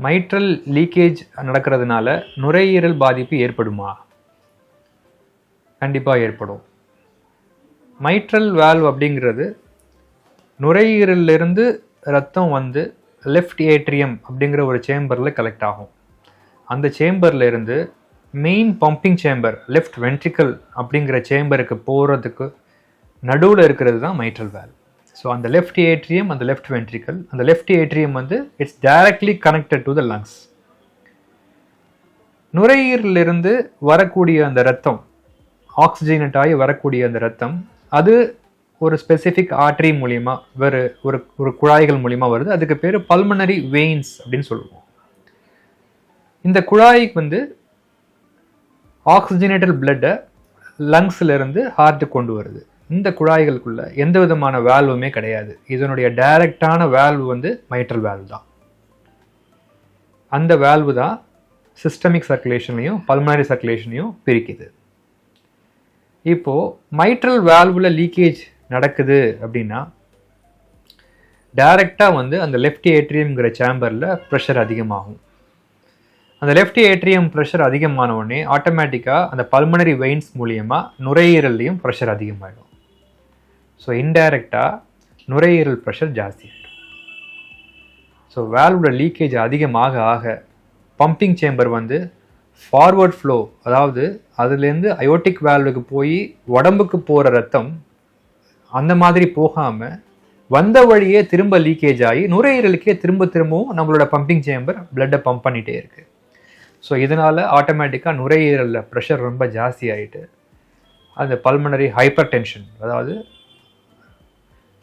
Mitral leakage நடக்கிறதுனால நுரையீரல் பாதிப்பு ஏற்படுமா? கண்டிப்பாக ஏற்படும். மைட்ரல் வால்வ் அப்படிங்கிறது நுரையீரலிருந்து ரத்தம் வந்து லெஃப்ட் ஏட்ரியம் அப்படிங்கிற ஒரு சேம்பரில் கலெக்ட் ஆகும். அந்த சேம்பரில் இருந்து main pumping chamber left ventricle அப்படிங்கிற சேம்பருக்கு போகிறதுக்கு நடுவில் இருக்கிறது தான் மைட்ரல் வால்வ். ஸோ அந்த லெஃப்ட் ஏட்ரியம், அந்த லெஃப்ட் வென்ட்ரிக்கல், அந்த லெஃப்ட் ஏட்ரியம் வந்து it's directly connected to the lungs. நுரையீரலிருந்து வரக்கூடிய அந்த ரத்தம், ஆக்சிஜனேட் ஆகி வரக்கூடிய அந்த ரத்தம், அது ஒரு ஸ்பெசிஃபிக் ஆர்டரி மூலிமா வேறு ஒரு குழாய்கள் மூலிமா வருது. அதுக்கு பேர் பல்மனரி வெயின்ஸ் அப்படின்னு சொல்லுவோம். இந்த குழாய்க்கு வந்து ஆக்சிஜனேட்டட் பிளட்டை லங்ஸ்ல இருந்து ஹார்ட்டுக்கு கொண்டு வருது. இந்த குழாய்களுக்குள்ள எந்த விதமான வால்வுமே கிடையாது. இதனுடைய டைரக்டான வால்வு வந்து மைட்ரல் வால்வு தான். அந்த வால்வு தான் சிஸ்டமிக் சர்க்குலேஷனையும் பல்மனரி சர்க்குலேஷனையும் பிரிக்குது. இப்போ மைட்ரல் வால்வுல லீக்கேஜ் நடக்குது அப்படின்னா டைரக்டாக வந்து அந்த லெஃப்ட் ஏட்ரியம்ங்கிற சேம்பரில் ப்ரெஷர் அதிகமாகும். அந்த லெஃப்ட் ஏட்ரியம் ப்ரெஷர் அதிகமான உடனே ஆட்டோமேட்டிக்காக அந்த பல்மனரி வெயின்ஸ் மூலியமாக நுரையீரல்லையும் ப்ரெஷர் அதிகமாகிடும். ஸோ இன்டைரக்டாக நுரையீரல் ப்ரெஷர் ஜாஸ்தி ஆகிடும். ஸோ வால்வோட லீக்கேஜ் அதிகமாக ஆக பம்பிங் சேம்பர் வந்து ஃபார்வர்ட் ஃப்ளோ, அதாவது அதுலேருந்து அயோட்டிக் வால்வுக்கு போய் உடம்புக்கு போகிற ரத்தம் அந்த மாதிரி போகாமல் வந்த வழியே திரும்ப லீக்கேஜ் ஆகி நுரையீரலுக்கே திரும்பவும் நம்மளோட பம்பிங் சேம்பர் பிளட்டை பம்ப் பண்ணிகிட்டே இருக்குது. ஸோ இதனால் ஆட்டோமேட்டிக்காக நுரையீரலில் ப்ரெஷர் ரொம்ப ஜாஸ்தி ஆகிட்டு அந்த பல்மனரி ஹைப்பர் டென்ஷன், அதாவது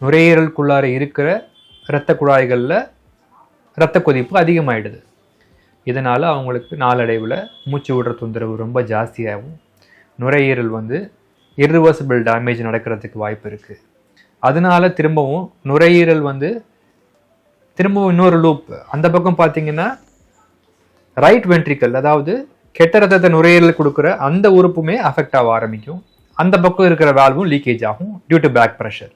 நுரையீரலுக்குள்ளார இருக்கிற இரத்த குழாய்களில் இரத்த கொதிப்பு அதிகமாகிடுது. இதனால் அவங்களுக்கு நாளடைவில் மூச்சு விடுற தொந்தரவு ரொம்ப ஜாஸ்தியாகும். நுரையீரல் வந்து இர்ரிவர்சிபிள் டேமேஜ் நடக்கிறதுக்கு வாய்ப்பு இருக்குது. அதனால திரும்பவும் நுரையீரல் வந்து திரும்பவும் இன்னொரு லூப், அந்த பக்கம் பார்த்தீங்கன்னா ரைட் வென்ட்ரிக்கல், அதாவது கெட்ட ரத்தத்தை நுரையீரல் கொடுக்குற அந்த உறுப்புமே அஃபெக்ட் ஆக ஆரம்பிக்கும். அந்த பக்கம் இருக்கிற வால்வும் லீக்கேஜ் ஆகும் due to back pressure.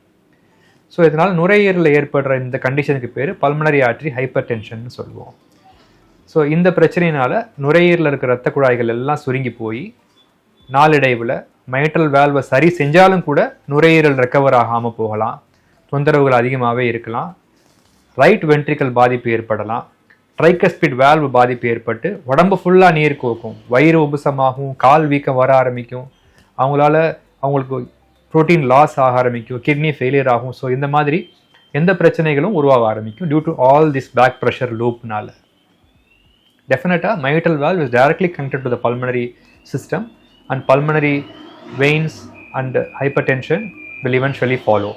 So இதனால் நுரையீரலில் ஏற்படுற இந்த கண்டிஷனுக்கு பேர் பல்மனரி ஆர்டரி ஹைப்பர் டென்ஷன் சொல்லுவோம். ஸோ இந்த பிரச்சனையினால் நுரையீரலில் இருக்கிற ரத்த குழாய்கள் எல்லாம் சுருங்கி போய் நாளடைவில் மைட்ரல் வால்வை சரி செஞ்சாலும் கூட நுரையீரல் ரெக்கவர் ஆகாமல் போகலாம், தொந்தரவுகள் அதிகமாகவே இருக்கலாம், ரைட் வென்ட்ரிக்கல் பாதிப்பு ஏற்படலாம், ட்ரைகஸ்பிட் வால்வு பாதிப்பு ஏற்பட்டு உடம்பு ஃபுல்லாக நீர் கோக்கும், வயிறு உபசமாகும், கால் வீக்கம் வர ஆரம்பிக்கும், அவங்களுக்கு ப்ரோட்டீன் லாஸ் ஆக ஆரம்பிக்கும், கிட்னி ஃபெயிலியர் ஆகும். ஸோ இந்த மாதிரி எந்த பிரச்சனைகளும் உருவாக ஆரம்பிக்கும் due to all this back pressure லூப்னால. Definitely, mitral valve is directly connected to the pulmonary system, and pulmonary veins and hypertension will eventually follow.